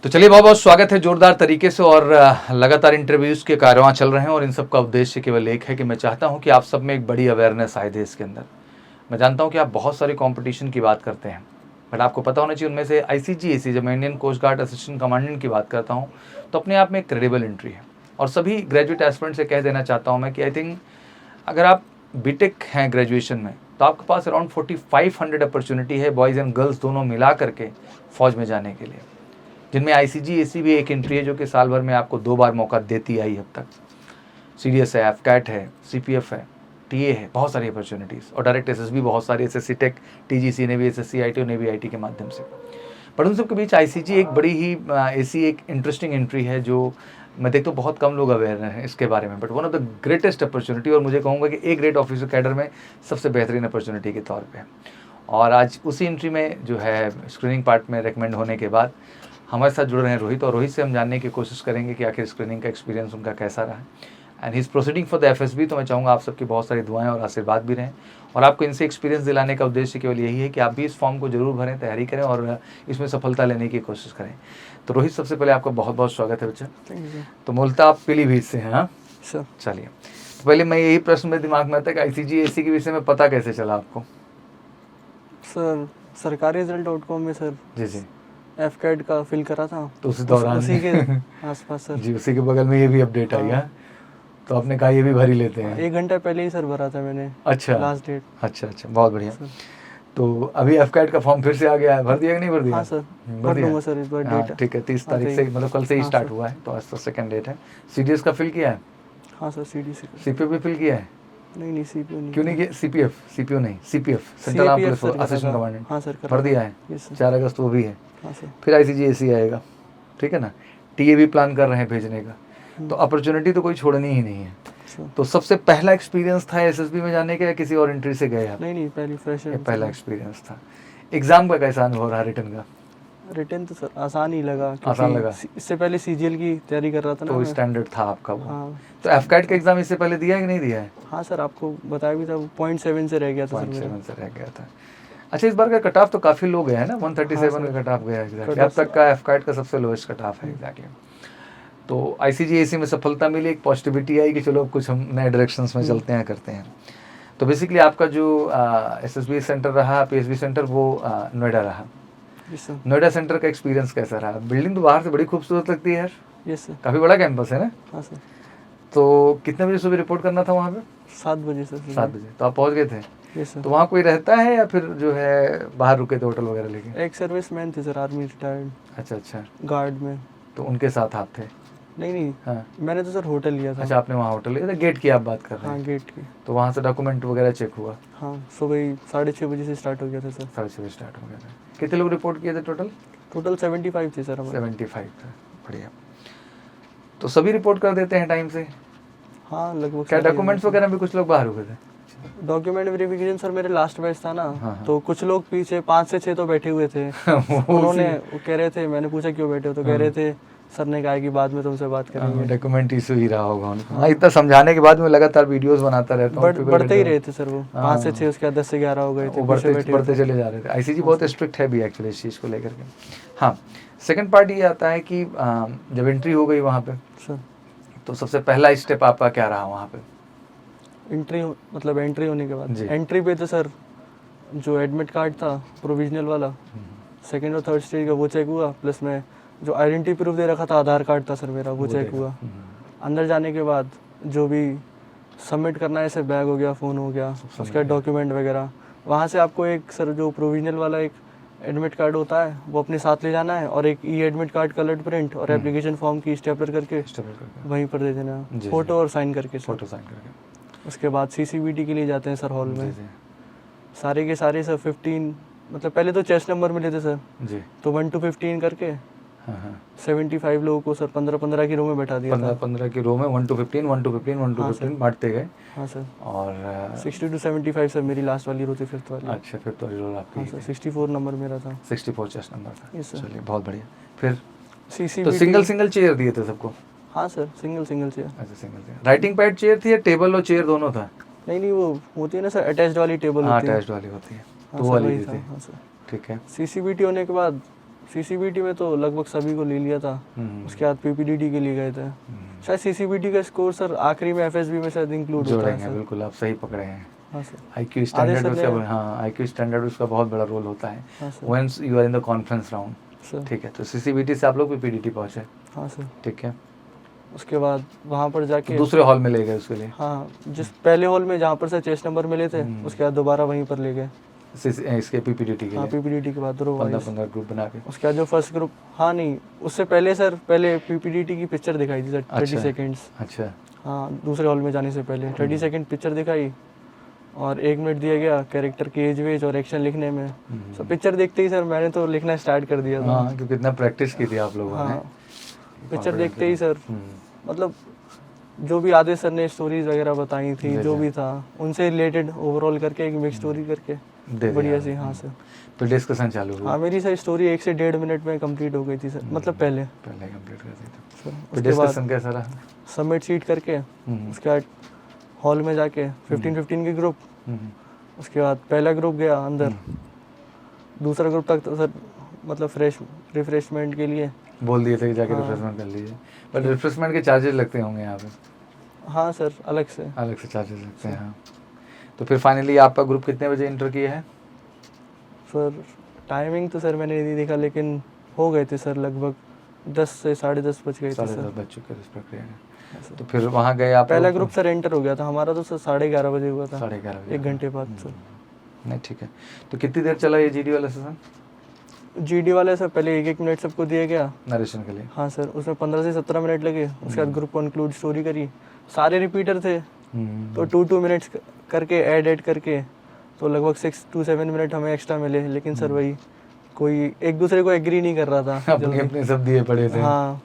तो चलिए, बहुत बहुत स्वागत है जोरदार तरीके से। और लगातार इंटरव्यूज़ के कारवां चल रहे हैं और इन सब का उद्देश्य केवल एक है कि मैं चाहता हूं कि आप सब में एक बड़ी अवेयरनेस आए दे इसके अंदर। मैं जानता हूं कि आप बहुत सारे कंपटीशन की बात करते हैं, बट आपको पता होना चाहिए उनमें से ICGAC, जब मैं Indian coast guard assistant commandant की बात करता हूँ तो अपने आप में एक क्रेडिबल एंट्री है। और सभी ग्रेजुएट एस्पिरेंट से कह देना चाहता हूँ मैं कि आई थिंक अगर आप बीटेक हैं ग्रेजुएशन में तो आपके पास अराउंड 4500 अपॉर्चुनिटी है बॉयज़ एंड गर्ल्स दोनों मिला करके फ़ौज में जाने के लिए, जिनमें ICGAC भी एक एंट्री है जो कि साल भर में आपको 2 बार मौका देती आई अब तक। CDS है, FCAT है, CPF है, TA है, बहुत सारी अपॉर्चुनिटीज़। और डायरेक्ट SSB बहुत सारी, SSC टेक, TGC, नेवी SSC IT और नेवी IT के माध्यम से। पर उन सब के बीच ICG एक बड़ी ही ऐसी एक इंटरेस्टिंग एंट्री है जो मैं देखता हूँ बहुत कम लोग अवेयर हैं इसके बारे में, but one of the greatest opportunity, और मुझे कहूँगा कि A ग्रेड ऑफिसर कैडर में सबसे बेहतरीन अपॉर्चुनिटी के तौर पे। और आज उसी एंट्री में जो है स्क्रीनिंग पार्ट में रिकमेंड होने के बाद हमारे साथ जुड़ रहे हैं रोहित, और रोहित से हम जानने की कोशिश करेंगे कि आखिर स्क्रीनिंग का एक्सपीरियंस उनका कैसा रहा है। And he is proceeding for the FSB। तो मैं चाहूँगा आप सबकी बहुत सारी दुआएं और आशीर्वाद भी रहें, और आपको इनसे एक्सपीरियंस दिलाने का उद्देश्य केवल यही है कि आप भी इस फॉर्म को जरूर भरें, तैयारी करें और इसमें सफलता लेने की कोशिश करें। तो रोहित, सबसे पहले आपका बहुत बहुत स्वागत है बच्चा। तो मूलतः आप पीलीभीत से हैं? हाँ सर। चलिए, तो पहले मैं यही प्रश्न मेरे दिमाग में आता है कि ICGAC के विषय में पता कैसे चला आपको? सर सरकारी.com में सर जी FCAT का फिल करा था, तो उसी दौरान उसी के आसपास सर। जी, उसी के बगल में ये भी अपडेट आई है, तो आपने कहा ये भी भर ही लेते हैं। 1 घंटा पहले ही सर भरा था मैंने। अच्छा, लास्ट डेट। अच्छा, बहुत बढ़िया। तो अभी FCAT का फॉर्म फिर से आ गया है, भर दिया कि नहीं भर दिया? हाँ सर, भर दूंगा सर इस बार डेट। ठीक है, 30 तारीख से, मतलब कल से ही स्टार्ट हुआ है, तो आज तो सेकंड डेट है। CDS का फिल किया है? हाँ सर, CDC। CPF भी फिल किया है? नहीं CPU नहीं। क्यों नहीं किया? CPO नहीं, CPF central arm police assistant commandant. हाँ सर, भर दिया है? 4 अगस्त वो भी है। हाँ सर। फिर ICGAC आएगा, ठीक है ना। TA भी प्लान कर रहे हैं भेजने का, तो अपॉर्चुनिटी तो कोई छोड़नी ही नहीं है। तो सबसे पहला एक्सपीरियंस था SSB में जाने का या किसी और एंट्री से गए आप? नहीं, पहली फ्रेशर। पहला एक्सपीरियंस था। एग्जाम का कैसा अनुभव रहा, रिटर्न का? रिटर्न तो सर आसान ही लगा। आसान लगा? इससे पहले CGL की तैयारी कर रहा था ना, तो स्टैंडर्ड था आपका वो। हाँ। तो FCAT का एग्जाम इससे पहले दिया है कि नहीं दिया है? हाँ सर, आपको बताया भी था, 0.7 से रह गया था। 0.7 से रह गया था। अच्छा, इस बार का कट ऑफ तो काफी लो गया है ना, 137 का कट ऑफ गया एग्जैक्टली। अब तक का FCAT का सबसे लोएस्ट कट ऑफ है एग्जैक्टली। तो ICGAC में सफलता मिली, एक पॉजिटिविटी आई कि चलो अब कुछ हम नए डायरेक्शंस में चलते हैं, करते हैं। तो बेसिकली आपका जो SSB सेंटर रहा, PSB सेंटर, वो नोएडा रहा। नोएडा सेंटर का एक्सपीरियंस कैसा रहा? बिल्डिंग तो बाहर से बड़ी खूबसूरत लगती है यार। Yes sir. काफ़ी बड़ा कैंपस है ना? हाँ सर। तो कितने बजे सुबह रिपोर्ट करना था वहाँ पे? 7 बजे सर। 7 बजे तो आप पहुँच गए थे? Yes sir. तो वहाँ कोई रहता है या फिर जो है बाहर रुके थे होटल वगैरह लेके? एक सर्विसमैन थे सर, आर्मी रिटायर्ड। अच्छा, गार्ड में। तो उनके साथ आप थे? नहीं। हाँ, मैंने तो सर होटल लिया था। अच्छा, आपने वहाँ होटल लिया था। गेट की आप बात कर रहे हैं? हाँ, गेट की। तो वहाँ से डॉक्यूमेंट वगैरह चेक हुआ? हाँ, सुबह ही 6:30 बजे से स्टार्ट हो गया था सर। 6:30 बजे स्टार्ट हो गया था। कितने लोग रिपोर्ट किए थे टोटल? 75 थे सर हमारे। 75 थे, बढ़िया। तो सभी रिपोर्ट कर देते हैं टाइम से? हाँ, लगभग। क्या डॉक्यूमेंट्स वगैरह भी कुछ लोग बाहर हो गए थे? डॉक्यूमेंट वेरिफिकेशन सर मेरे लास्ट बैच था ना। हाँ। तो कुछ लोग पीछे 5 से 6 तो बैठे हुए थे। उन्होंने वो कह रहे थे, मैंने पूछा क्यों बैठे हो, तो कह रहे थे सर ने कहा कि बाद में तुमसे बात करेंगे। डॉक्यूमेंट इशू ही रहा होगा उनको। हाँ, इतना समझाने के बाद में लगातार वीडियोस बनाता रहता हूँ। बढ़ते ही रहे थे सर वो। 5 से 6, उसके बाद 10 से 11 हो गए थे। बढ़ते चले जा रहे थे। ICG बहुत स्ट्रिक्ट है भी एक्चुअली इस चीज़ को लेकर के। हाँ, सेकंड पार्ट ये आता है कि जब एंट्री हो गई वहाँ पे सर, तो सबसे पहला स्टेप आपका क्या रहा वहाँ पे? एंट्री होने के बाद एंट्री पे तो सर जो एडमिट कार्ड था प्रोविजनल वाला, सेकंड और थर्ड स्टेज का, वो चेक हुआ। प्लस में जो आइडेंटिटी प्रूफ दे रखा था, आधार कार्ड था सर मेरा, वो चेक हुआ। अंदर जाने के बाद जो भी सबमिट करना है, जैसे बैग हो गया, फ़ोन हो गया, उसका डॉक्यूमेंट वगैरह, वहाँ से आपको एक सर जो प्रोविजनल वाला एक एडमिट कार्ड होता है वो अपने साथ ले जाना है, और एक एडमिट कार्ड कलर प्रिंट और एप्लीकेशन फॉर्म की स्टेपलर करके वहीं पर दे देना, फोटो और साइन करके। फोटो साइन करके उसके बाद CCBT के लिए जाते हैं सर हॉल में। सारे के सारे सर 15, मतलब पहले तो चेस्ट नंबर मिले थे सर जी, तो 1 to 15 करके 75 लोगों को सर 15-15 की रो में बैठा दिया। 15 की रो में 1 to 15 बांटते गए। हाँ सर। और 60 to 75 सर मेरी लास्ट वाली रो थी, 5th वाली। अच्छा, 5th वाली रो आपकी? हाँ सर, 64 नंबर मेरा था। 64 चेस्ट नंबर था। Yes sir. चलिए, बहुत बढ़िया। फिर CCBT तो सिंगल चेयर दिए थे सबको? हाँ सर, सिंगल चेयर। अच्छा, single chair. Writing pad chair थी या टेबल और चेयर दोनों था? नहीं, वो होती है ना सर अटैच्ड वाली टेबल होती है। अटैच्ड वाली होती है, तो वो वाली थी। हाँ सर। ठीक है। CCBT होने के बाद सीसीबीटी में तो लगभग सभी को ले लिया था। उसके बाद पीपीडीटी के लिए गए थे। शायद सीसीबीटी का स्कोर सर आखिरी में एफएसबी में शायद इंक्लूड होता है जोड़ेंगे, सर। बिल्कुल आप सही पकड़े हैं। हाँ सर। आईक्यू स्टैंडर्ड उसका, हाँ आईक्यू स्टैंडर्ड उसका बहुत बड़ा रोल होता है हाँ sir. Once you are in the conference round. Sir ठीक है, तो सीसीबीटी से आप लोग पीपीडीटी पहुंचे। हाँ सर। ठीक है, उसके बाद वहाँ पर जाके दूसरे हॉल में ले गए उसके लिए। हाँ, जिस पहले हॉल में जहाँ पर से चेस्ट नंबर मिले थे, उसके बाद दोबारा वहीं पर ले गए। इसके पीपीडीटी के हाँ, लिए पीपीडीटी के बाद 15 ग्रुप बना के। उसके बाद जो फर्स्ट ग्रुप, हाँ नहीं उससे पहले सर, पहले पीपीडीटी की पिक्चर दिखाई थी सर 30 सेकेंड्स। अच्छा। हाँ, दूसरे हॉल में जाने से पहले 30 सेकेंड पिक्चर दिखाई और 1 मिनट दिया गया कैरेक्टर की एज वेज और एक्शन लिखने में। सो पिक्चर देखते ही सर मैंने तो लिखना स्टार्ट कर दिया था। हाँ, क्योंकि इतना प्रैक्टिस की थी आप लोगों ने। हाँ, पिक्चर देखते ही सर मतलब जो भी आदित्य सर ने स्टोरीज वगैरह बताई थी, जो भी था उनसे रिलेटेड ओवरऑल करके एक मिक्स स्टोरी करके बढ़िया सी। हाँ सर। तो डिस्कशन चालू हुआ। हाँ, मेरी सर स्टोरी 1 से 1.5 मिनट में कंप्लीट हो गई थी सर, मतलब पहले कंप्लीट कर दी थी। सर। तो डिस्कशन कैसा रहा? सबमिट शीट करके उसके बाद हॉल में जाके 15-15 के ग्रुप, उसके बाद पहला ग्रुप गया अंदर, दूसरा ग्रुप तक तो सर मतलब रिफ्रेशमेंट के लिए बोल दिए थे कि जाके रिफ्रेशमेंट कर लीजिए, बट रिफ्रेशमेंट के चार्जेस लगते होंगे यहाँ पे? हाँ सर, अलग से चार्जेस लगते हैं। हाँ, तो फिर फाइनली आपका ग्रुप कितने बजे इंटर किया है? सर टाइमिंग तो सर मैंने नहीं देखा, लेकिन हो गए थे सर लगभग 10 से 10:30 बज गए थे सर। 10:30 बज चुके थे इस प्रक्रिया में। तो फिर वहाँ गए आप? पहला ग्रुप सर एंटर हो गया था हमारा तो सर 11:30 बजे हुआ था। 11:30 बजे, 1 घंटे बाद सर। नहीं ठीक है। तो कितनी देर चला ये जीडी वाला सेशन? जीडी वाले सर पहले 1-1 मिनट सबको दिया गया नरेशन के लिए। हाँ सर, उसमें 15 से 17 मिनट लगे। उसके बाद ग्रुप कंक्लूड स्टोरी करी, सारे रिपीटर थे तो 2-2 मिनट्स करके ऐड करके तो लगभग 6 to 7 मिनट हमें एक्स्ट्रा मिले। लेकिन सर वही कोई एक दूसरे को एग्री नहीं कर रहा था। अपने सब दिए पड़े थे। हाँ,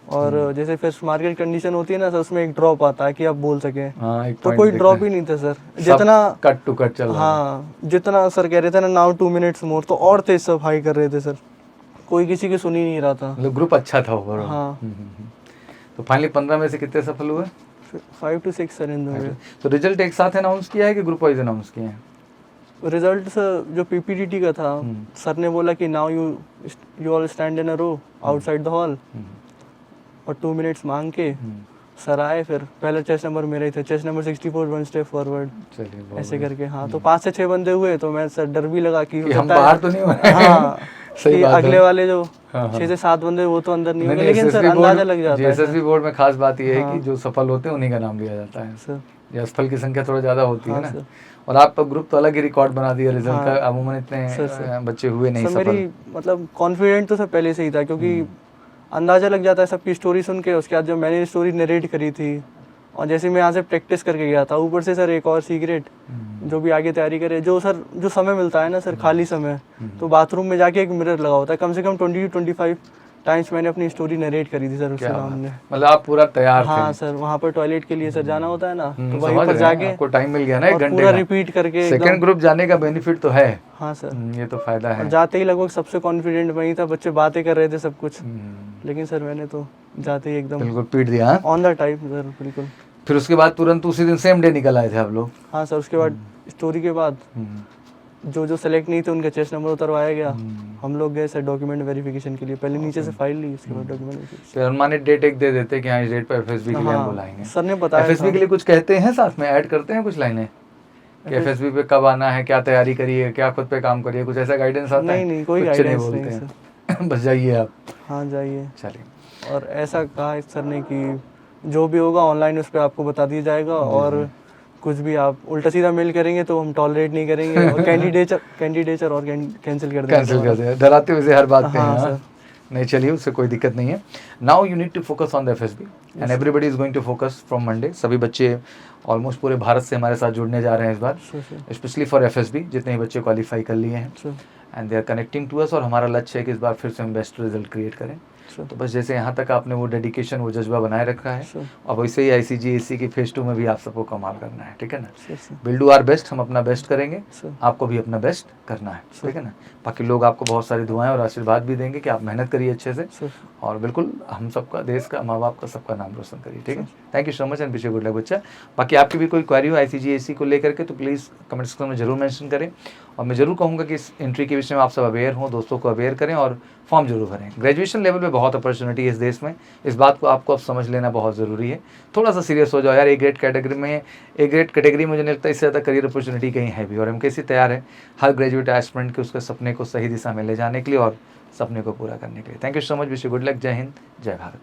और जैसे फिर मार्केट कंडीशन होती है ना सर, उसमें एक ड्रॉप आता है कि आप बोल सके। हाँ, तो कोई ड्रॉप ही नहीं था सर, जितना कट टू कट चल रहा। हाँ, जितना सर कह रहे थे ना नाउ 2 मिनट्स मोर, तो और तेज सब हाई कर रहे थे सर, कोई किसी की सुन ही नहीं रहा था। मतलब ग्रुप अच्छा था ओवरऑल। हाँ। तो फाइनली 15 में से कितने सफल हुए? 5 to 6 सर इन दोनों। तो रिजल्ट एक साथ अनाउंस किया है कि ग्रुप वाइज अनाउंस किए हैं? रिजल्ट सर जो पीपीडीटी का था, सर ने बोला कि now you all stand in a row outside the hall, और 2 मिनट्स मांग के सर आए। फिर पहला चेस्ट नंबर मेरा ही था, चेस्ट नंबर 64, 1 स्टेप फॉरवर्ड, ऐसे करके। हाँ, तो 5 से 6 बंदे हुए तो मैं सर डर भी लगा कि हम बाहर तो नहीं हो रहे। हाँ, सही बात है। अगले वाले जो 6 से 7 बंदे वो तो अंदर नहीं होंगे, लेकिन सर अंदाजा लग जाता है। एसएसबी बोर्ड में खास बात यह है कि जो सफल होते हैं उन्हीं का नाम लिया जाता है सर। ये असफल की संख्या थोड़ा ज्यादा होती है ना। और आपका ग्रुप तो अलग ही रिकॉर्ड बना दिया रिजल्ट का, अमूमन इतने बच्चे हुए नहीं सफल। मेरी मतलब कॉन्फिडेंट तो सर पहले से ही था, क्योंकि अंदाजा लग जाता है सबकी स्टोरी सुन के। उसके बाद जो मैंने स्टोरी नरेट करी थी और जैसे मैं यहाँ से प्रैक्टिस करके गया था, ऊपर से सर एक और सीक्रेट, जो भी आगे तैयारी करे, जो सर जो समय मिलता है ना सर खाली समय, तो बाथरूम में जाके एक मिरर लगा होता है, कम से कम 20 to 25 टाइम्स मैंने अपनी स्टोरी नरेट करी थी सर उसके सामने। मतलब आप पूरा तैयार थे? हाँ सर, वहाँ पर टॉयलेट के लिए सर जाना होता है ना, तो वहीं पर जाके आपको टाइम मिल गया ना 1 घंटे पूरा का। रिपीट करके। सेकंड ग्रुप जाने का बेनिफिट तो है। हाँ सर, ये तो फायदा है। और जाते ही लगभग सबसे कॉन्फिडेंट वही था, बच्चे बातें कर रहे थे सब कुछ, लेकिन सर मैंने तो जाते ही एकदम बिल्कुल पीट दिया ऑन द टाइम सर, बिल्कुल। फिर उसके बाद तुरंत उसी दिन सेम डे निकल आए थे आप लोग? हाँ सर, उसके बाद स्टोरी के बाद जो सेलेक्ट नहीं थे उनका चेस्ट नंबर उतरवाया गया। हम लोग गए सर डॉक्यूमेंट वेरिफिकेशन के लिए, पहले नीचे से फाइल ली, उसके बाद डॉक्यूमेंट वेरिफिकेशन। फिर अनुमानित डेट एक दे देते कि हाँ इस डेट पर एफएसबी के लिए हम बुलाएंगे। सर ने बताया एफएसबी के लिए कुछ कहते हैं, साथ में ऐड करते हैं कुछ लाइनें कि एफएसबी पे कब आना है, क्या तैयारी करिए, क्या खुद पे काम करिए, कुछ ऐसा गाइडेंस आता है? नहीं, कोई गाइडेंस नहीं सर। बस जाइए आप। हाँ, जाइए। चलिए। और ऐसा कहा सर ने कि जो भी होगा ऑनलाइन उस पर आपको बता दिया जाएगा, और कुछ भी आप उल्टा सीधा मेल करेंगे तो हम टॉलरेट नहीं करेंगे, और कैंडिडेचर और कैंसिल कर देंगे। डराते हुए हर बात पे। हाँ सर। नहीं, चलिए उससे कोई दिक्कत नहीं है। Now you need to focus on the FSB and everybody is going to focus from Monday. सभी बच्चे ऑलमोस्ट पूरे भारत से हमारे साथ जुड़ने जा रहे हैं इस बार, स्पेशली फॉर एफएसबी, जितने ही बच्चे क्वालिफाई कर लिए हैं, and they are connecting to us. और हमारा लक्ष्य है कि इस बार फिर से हम बेस्ट रिजल्ट क्रिएट करें। Sure. तो बस जैसे यहाँ तक आपने वो डेडिकेशन, वो जज्बा बनाए रखा है, Sure. और वैसे ही ICGSE की फेज़ 2 में भी आप सबको कमाल करना है, ठीक है ना। Sure, sir. Will do our best, हम अपना बेस्ट करेंगे, Sure. आपको भी अपना बेस्ट करना है, Sure. ठीक है ना। बाकी लोग आपको बहुत सारी दुआएं और आशीर्वाद भी देंगे कि आप मेहनत करिए अच्छे से, Sure. और बिल्कुल हम सबका, देश का, माँ बाप का, सबका नाम रोशन करिए, ठीक है। Sure. Thank you so much and wish you good luck बच्चा। बाकी आपकी भी कोई क्वेरी हो ICGSE को लेकर के तो प्लीज़ कमेंट सेक्शन में ज़रूर मेंशन करें, और मैं ज़रूर कहूँगा कि इस एंट्री के विषय में आप सब अवेयर हों, दोस्तों को अवेयर करें और फॉर्म जरूर भरें। ग्रेजुएशन लेवल पे बहुत अपॉर्चुनिटी है इस देश में, इस बात को आपको अब समझ लेना बहुत ज़रूरी है। थोड़ा सा सीरियस हो जाओ यार, ए ग्रेड कैटेगरी में मुझे नहीं लगता इससे ज़्यादा करियर अपॉर्चुनिटी कहीं है भी, और MKC तैयार है हर ग्रेजुएट एस्पिरेंट के उसके सपने को सही दिशा में ले जाने के लिए और सपने को पूरा करने के लिए। Thank you so much, wish you good luck. जय हिंद, जय भारत।